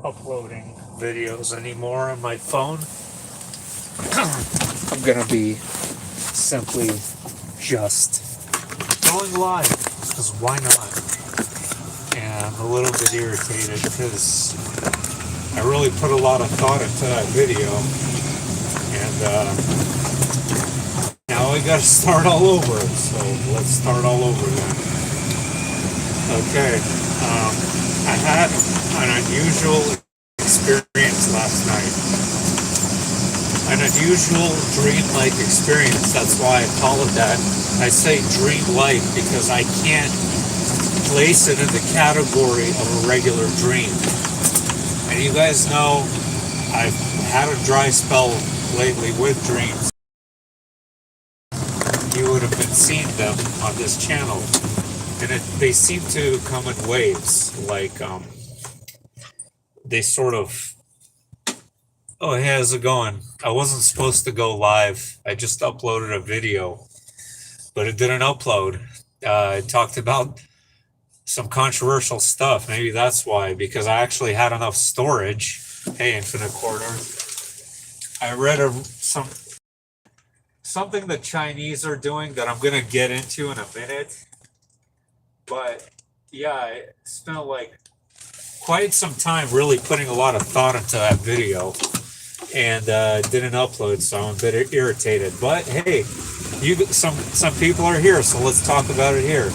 uploading videos anymore on my phone. I'm gonna be simply just going live, because why not? And I'm a little bit irritated because I really put a lot of thought into that video, and now I gotta start all over. So let's start all over then. Okay, I had an unusual experience last night. An unusual dreamlike experience. That's why I call it that. I say dreamlike because I can't place it in the category of a regular dream. And you guys know I've had a dry spell lately with dreams. You would have been seeing them on this channel. And they seem to come in waves. Like, they sort of... Oh, hey, how's it going? I wasn't supposed to go live. I just uploaded a video, but it didn't upload. It talked about some controversial stuff. Maybe that's why, because I actually had enough storage. Hey, Infinite Quarter. I read something the Chinese are doing that I'm going to get into in a minute. But yeah, I spent like quite some time really putting a lot of thought into that video. And didn't upload, so I'm a bit irritated. But hey, some people are here, so let's talk about it here.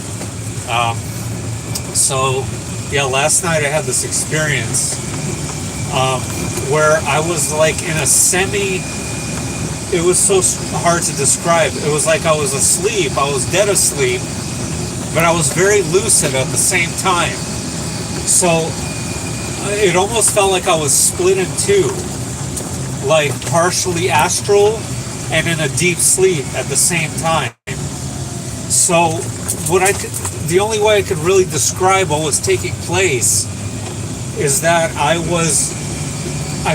So yeah, last night I had this experience where I was like in a semi. It was so hard to describe. It was like I was asleep. I was dead asleep, but I was very lucid at the same time. So it almost felt like I was split in two. Like partially astral and in a deep sleep at the same time. So the only way I could really describe what was taking place is that I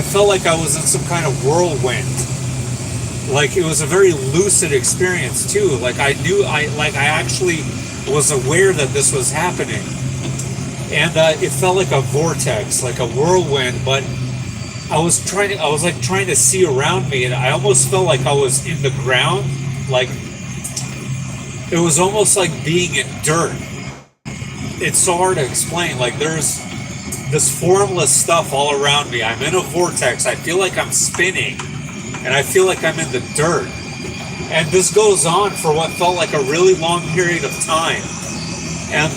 felt like I was in some kind of whirlwind. Like it was a very lucid experience too. Like I actually was aware that this was happening. And it felt like a vortex, like a whirlwind, but I was trying to see around me, and I almost felt like I was in the ground. Like it was almost like being in dirt. It's so hard to explain. Like there's this formless stuff all around me. I'm in a vortex. I feel like I'm spinning, and I feel like I'm in the dirt. And this goes on for what felt like a really long period of time. And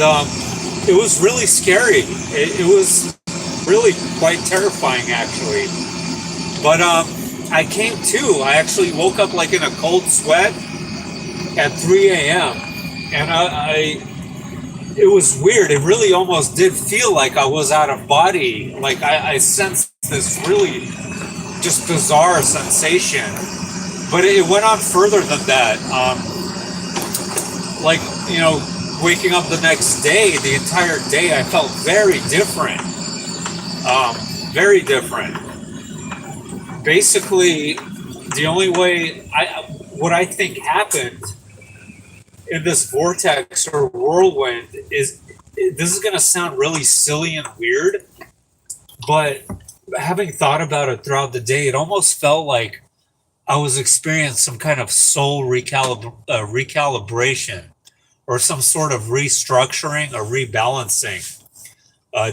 it was really scary. It was really quite terrifying, actually. But I came to. I actually woke up like in a cold sweat at 3 a.m. And it was weird. It really almost did feel like I was out of body. Like I sensed this really just bizarre sensation. But it went on further than that. Like, you know, waking up the next day, the entire day, I felt very different. Very different. Basically, the only way what I think happened in this vortex or whirlwind is, this is going to sound really silly and weird, but having thought about it throughout the day, it almost felt like I was experiencing some kind of soul recalibration or some sort of restructuring or rebalancing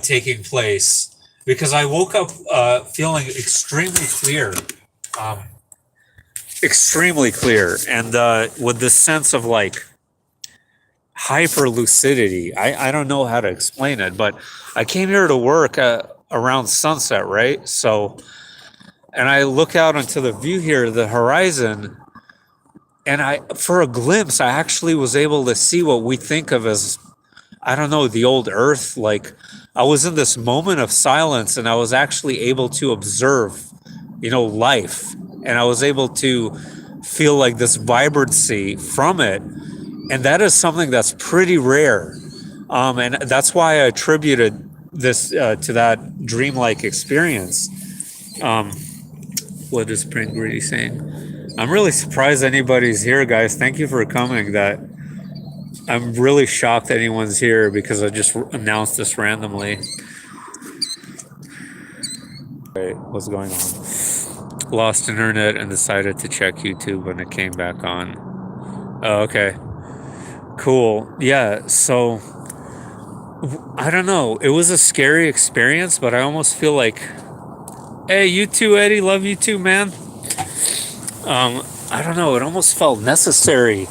taking place. Because I woke up feeling extremely clear, and with this sense of like hyper lucidity. I don't know how to explain it, but I came here to work around sunset, right? So, and I look out into the view here, the horizon, and for a glimpse, I actually was able to see what we think of as, I don't know, the old Earth. Like I was in this moment of silence, and I was actually able to observe, life, and I was able to feel like this vibrancy from it, and that is something that's pretty rare, and that's why I attributed this to that dreamlike experience. What is Print Greedy saying? I'm really surprised anybody's here, guys. Thank you for coming. I'm really shocked anyone's here because I just announced this randomly. what's going on? Lost internet and decided to check YouTube when it came back on. Oh, okay. Cool. Yeah, so I don't know. It was a scary experience, but I almost feel like, hey, you too, Eddie. Love you too, man. I don't know. It almost felt necessary.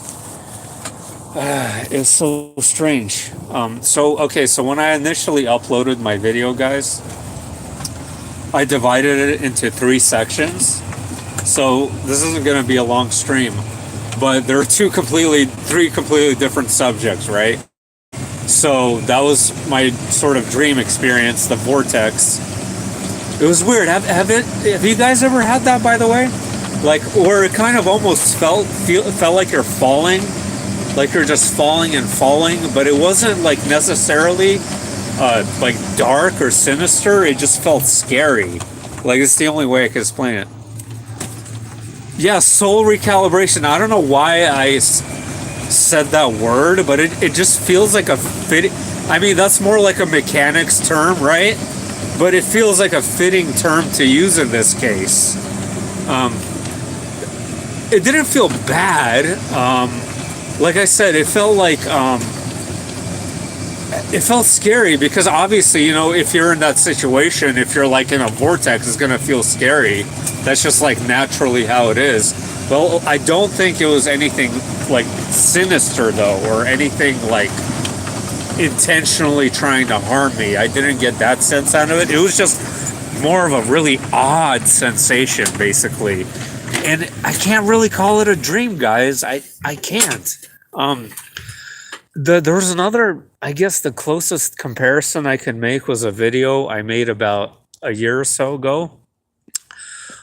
It's so strange. So when I initially uploaded my video, guys, I divided it into 3 sections. So this isn't going to be a long stream, but there are 3 completely different subjects, right? So that was my sort of dream experience, the Vortex. It was weird. Have you guys ever had that, by the way? Like, where it kind of almost felt like you're falling, like you're just falling and falling, but it wasn't like necessarily like dark or sinister. It just felt scary. Like, it's the only way I can explain it. Yeah, soul recalibration. I don't know why I said that word, but it just feels like a fit. I mean, that's more like a mechanics term, right? But it feels like a fitting term to use in this case. It didn't feel bad. Like I said, it felt like it felt scary because obviously, you know, if you're in that situation, if you're like in a vortex, it's gonna feel scary. That's just like naturally how it is. Well, I don't think it was anything like sinister though, or anything like intentionally trying to harm me. I didn't get that sense out of it. It was just more of a really odd sensation, basically. And I can't really call it a dream, guys. I can't. There was another, I guess the closest comparison I could make was a video I made about a year or so ago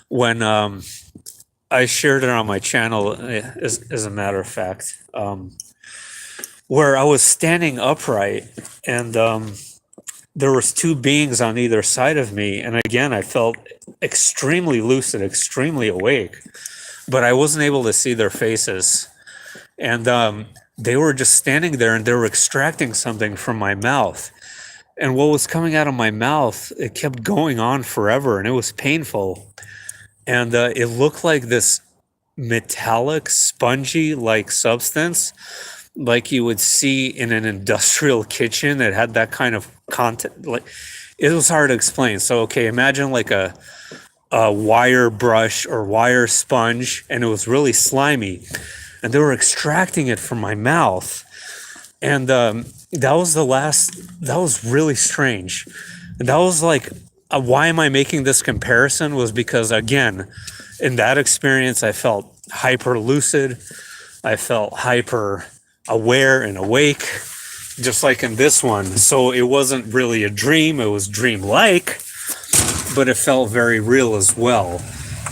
when I shared it on my channel, as a matter of fact, where I was standing upright and there was 2 beings on either side of me. And again, I felt extremely lucid, extremely awake, but I wasn't able to see their faces. And they were just standing there and they were extracting something from my mouth. And what was coming out of my mouth, it kept going on forever and it was painful. And it looked like this metallic, spongy like substance, like you would see in an industrial kitchen that had that kind of content. Like, it was hard to explain. So, okay, imagine like a wire brush or wire sponge, and it was really slimy. And they were extracting it from my mouth. And that was really strange. And that was like, why am I making this comparison was because, again, in that experience, I felt hyper lucid. I felt hyper aware and awake, just like in this one. So it wasn't really a dream, it was dreamlike, but it felt very real as well.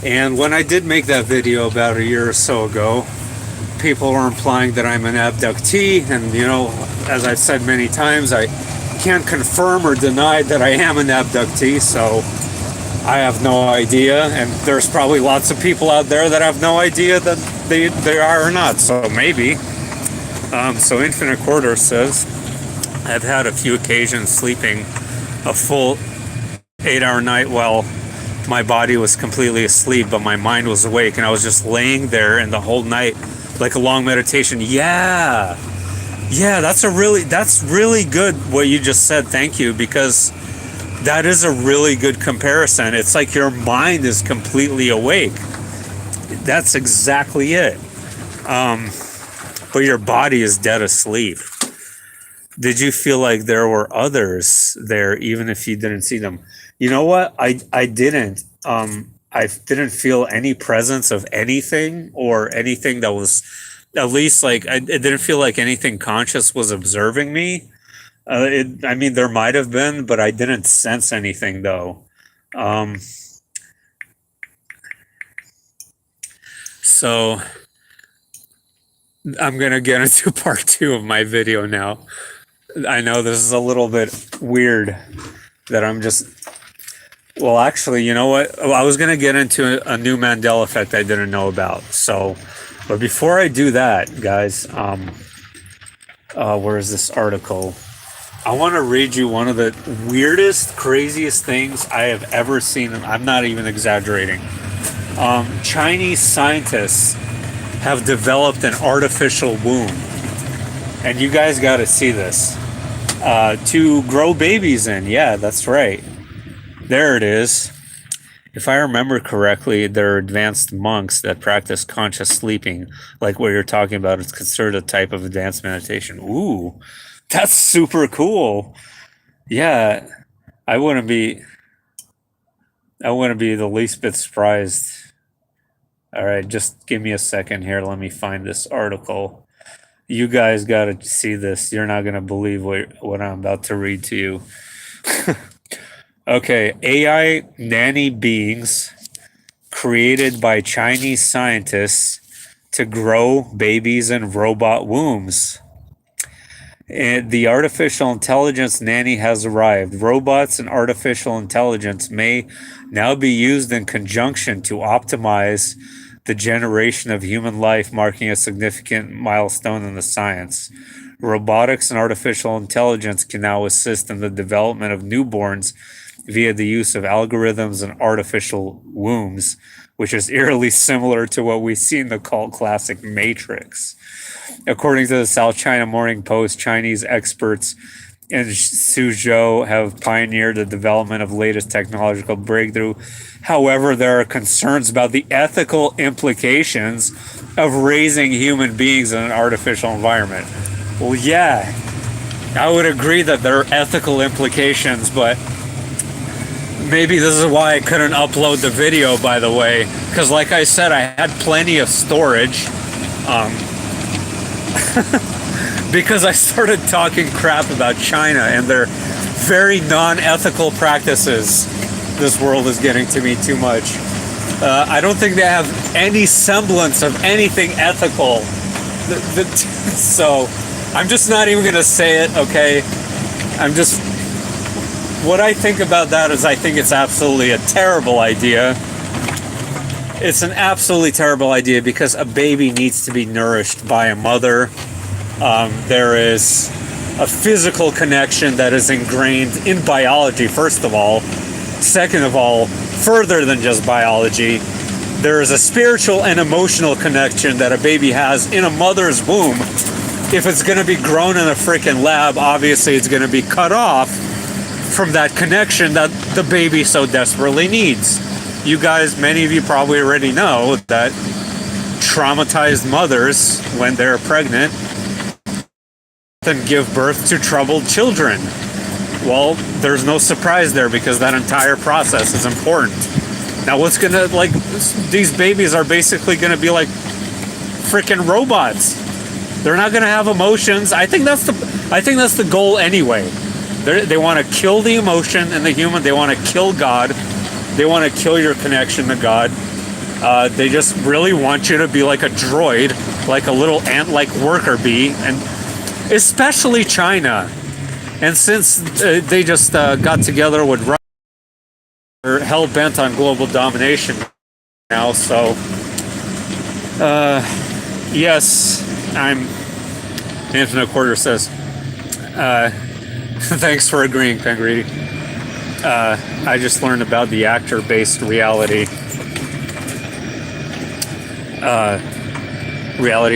And when I did make that video about a year or so ago, people were implying that I'm an abductee, and you know, as I've said many times, I can't confirm or deny that I am an abductee, so I have no idea, and there's probably lots of people out there that have no idea that they are or not, so maybe. So Infinite Quarter says, I've had a few occasions sleeping a full 8-hour night while my body was completely asleep, but my mind was awake, and I was just laying there and the whole night, like a long meditation. Yeah, that's really good what you just said. Thank you, because that is a really good comparison. It's like your mind is completely awake. That's exactly it. But your body is dead asleep. Did you feel like there were others there, even if you didn't see them? You know what? I didn't. I didn't feel any presence of anything or anything that was, at least like, it didn't feel like anything conscious was observing me. I mean, there might have been, but I didn't sense anything though. So I'm going to get into part 2 of my video now. I know this is a little bit weird that I'm just, well, actually, you know what? I was going to get into a new Mandela Effect I didn't know about. So, but before I do that, guys, where is this article? I want to read you one of the weirdest, craziest things I have ever seen, and I'm not even exaggerating. Chinese scientists have developed an artificial womb, and you guys got to see this. To grow babies in. Yeah, that's right. There it is. If I remember correctly, they're advanced monks that practice conscious sleeping, like what you're talking about. It's considered a type of advanced meditation. Ooh, that's super cool. Yeah, I wouldn't be. I wouldn't be the least bit surprised. All right, just give me a second here. Let me find this article. You guys got to see this. You're not gonna believe what I'm about to read to you. Okay, AI nanny beings created by Chinese scientists to grow babies in robot wombs. And the artificial intelligence nanny has arrived. Robots and artificial intelligence may now be used in conjunction to optimize the generation of human life, marking a significant milestone in the science. Robotics and artificial intelligence can now assist in the development of newborns via the use of algorithms and artificial wombs, which is eerily similar to what we see in the cult classic Matrix. According to the South China Morning Post, Chinese experts in Suzhou have pioneered the development of latest technological breakthrough. However, there are concerns about the ethical implications of raising human beings in an artificial environment. Well, yeah, I would agree that there are ethical implications, but maybe this is why I couldn't upload the video, by the way, because like I said, I had plenty of storage. Because I started talking crap about China and their very non-ethical practices. This world is getting to me too much. I don't think they have any semblance of anything ethical. So I'm just not even going to say it, okay? What I think about that is I think it's absolutely a terrible idea. It's an absolutely terrible idea because a baby needs to be nourished by a mother. There is a physical connection that is ingrained in biology, first of all. Second of all, further than just biology, there is a spiritual and emotional connection that a baby has in a mother's womb. If it's going to be grown in a freaking lab, obviously it's going to be cut off from that connection that the baby so desperately needs. You guys, many of you probably already know that traumatized mothers, when they're pregnant, then give birth to troubled children. Well, there's no surprise there because that entire process is important. Now, what's gonna, like, these babies are basically gonna be like freaking robots. They're not gonna have emotions. I think that's the goal anyway. They want to kill the emotion in the human. They want to kill God. They want to kill your connection to God. They just really want you to be like a droid, like a little ant-like worker bee, and especially China. And since they just got together with Russia, they're hell-bent on global domination now. So, yes, Infinite Quarter says, thanks for agreeing, Pengredy. I just learned about the actor-based reality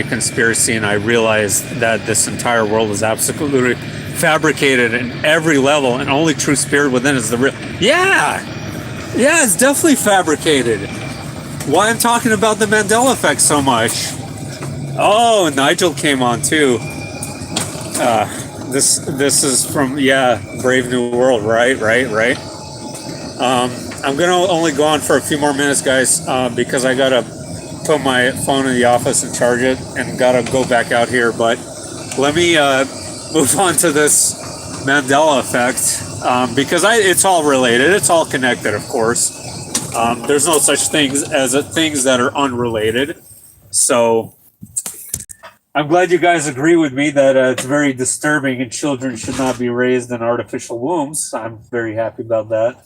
conspiracy, and I realized that this entire world is absolutely fabricated in every level, and only true spirit within is the real. Yeah, it's definitely fabricated. Why I'm talking about the Mandela Effect so much? Oh, Nigel came on too. This is from Brave New World, right. I'm gonna only go on for a few more minutes, guys, because I gotta put my phone in the office and charge it, and gotta go back out here. But let me move on to this Mandela Effect, because it's all related, it's all connected, of course. There's no such things as things that are unrelated. So I'm glad you guys agree with me that it's very disturbing and children should not be raised in artificial wombs. I'm very happy about that.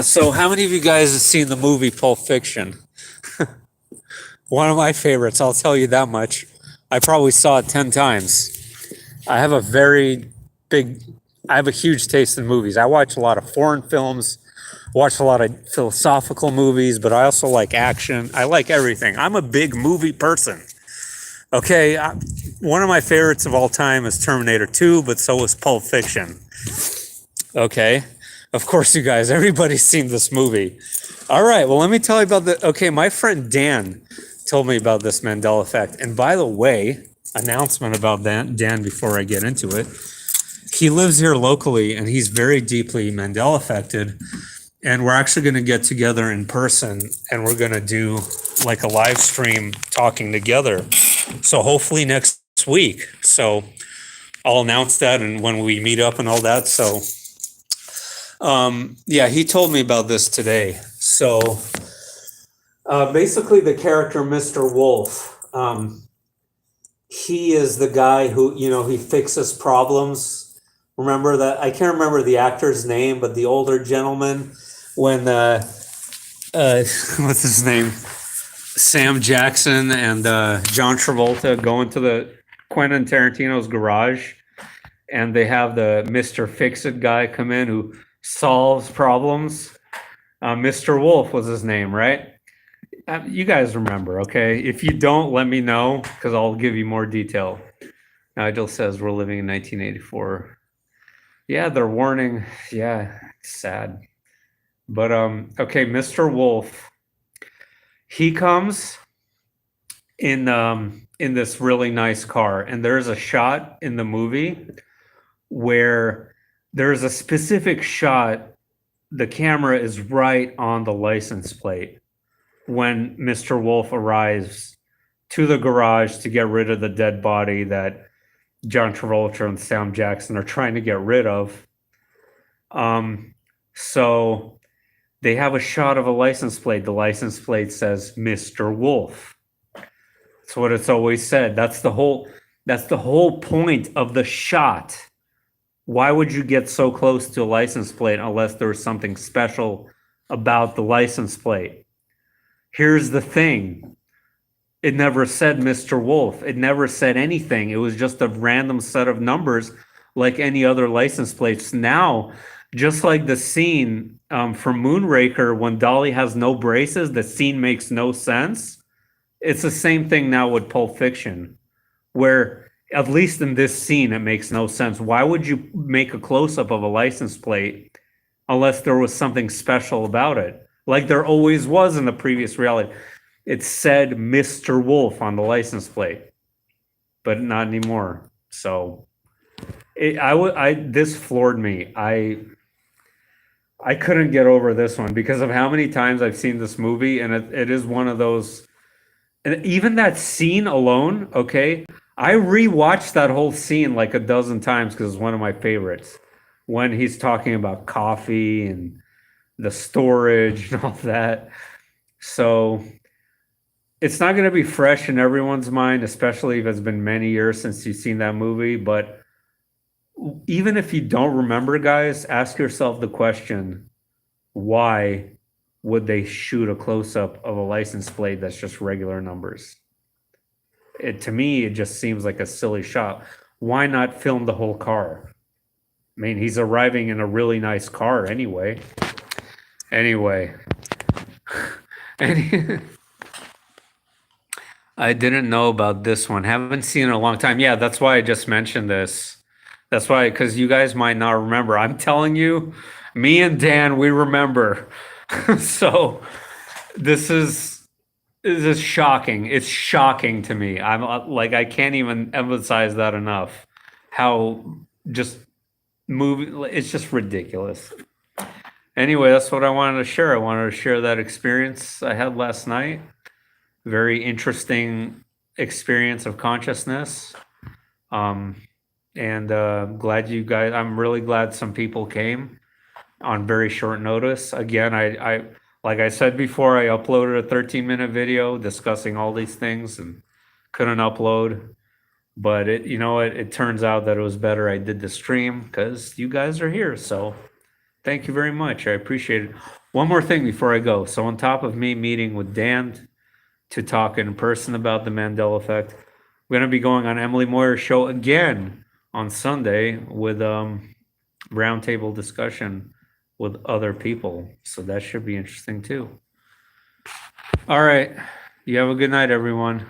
So how many of you guys have seen the movie Pulp Fiction? One of my favorites, I'll tell you that much. I probably saw it 10 times. I have a very big, I have a huge taste in movies. I watch a lot of foreign films, watch a lot of philosophical movies, but I also like action. I like everything. I'm a big movie person. Okay, one of my favorites of all time is Terminator 2, but so is Pulp Fiction. Okay, of course, you guys, everybody's seen this movie. All right, well, let me tell you about the. Okay, my friend Dan told me about this Mandela Effect. And by the way, announcement about Dan before I get into it. He lives here locally and he's very deeply Mandela affected. And we're actually going to get together in person and we're going to do like a live stream talking together. So hopefully next week. So I'll announce that and when we meet up and all that. So yeah, he told me about this today. So basically the character Mr. Wolf, he is the guy who, he fixes problems. Remember that? I can't remember the actor's name, but the older gentleman when what's his name? Sam Jackson and John Travolta go into the Quentin Tarantino's garage and they have the Mr. Fix-It guy come in who solves problems. Mr. Wolf was his name, right? You guys remember, okay? If you don't, let me know because I'll give you more detail. Nigel says we're living in 1984. Yeah, they're warning. Yeah, it's sad. But okay, Mr. Wolf. He comes in this really nice car, and there's a shot in the movie where there's a specific shot. The camera is right on the license plate when Mr. Wolf arrives to the garage to get rid of the dead body that John Travolta and Sam Jackson are trying to get rid of. So they have a shot of a license plate. The license plate says Mr. Wolf. That's what it's always said. That's the whole point of the shot. Why would you get so close to a license plate unless there was something special about the license plate? Here's the thing. It never said Mr. Wolf. It never said anything. It was just a random set of numbers like any other license plates. Now, just like the scene from Moonraker when Dolly has no braces, the scene makes no sense. It's the same thing now with Pulp Fiction, where at least in this scene, it makes no sense. Why would you make a close-up of a license plate unless there was something special about it? Like there always was in the previous reality. It said Mr. Wolf on the license plate, but not anymore. So this floored me. I couldn't get over this one because of how many times I've seen this movie, and it is one of those. And even that scene alone, okay, I rewatched that whole scene like a dozen times because it's one of my favorites. When he's talking about coffee and the storage and all that. So it's not going to be fresh in everyone's mind, especially if it's been many years since you've seen that movie. But even if you don't remember, guys, ask yourself the question, why would they shoot a close-up of a license plate that's just regular numbers? To me, it just seems like a silly shot. Why not film the whole car? I mean, he's arriving in a really nice car anyway. Anyway. I didn't know about this one. Haven't seen it in a long time. Yeah, that's why I just mentioned this. That's why, because you guys might not remember. I'm telling you, me and Dan, we remember. So this is shocking. It's shocking to me. I'm like, I can't even emphasize that enough. How just it's just ridiculous. Anyway, that's what I wanted to share. I wanted to share that experience I had last night. Very interesting experience of consciousness. And glad you guys, I'm really glad some people came on very short notice. Again, I like I said before, I uploaded a 13-minute video discussing all these things and couldn't upload. But it turns out that it was better I did the stream because you guys are here. So thank you very much. I appreciate it. One more thing before I go. So on top of me meeting with Dan to talk in person about the Mandela Effect, we're going to be going on Emily Moyer's show again on Sunday with roundtable discussion with other people. So that should be interesting too. All right. You have a good night, everyone.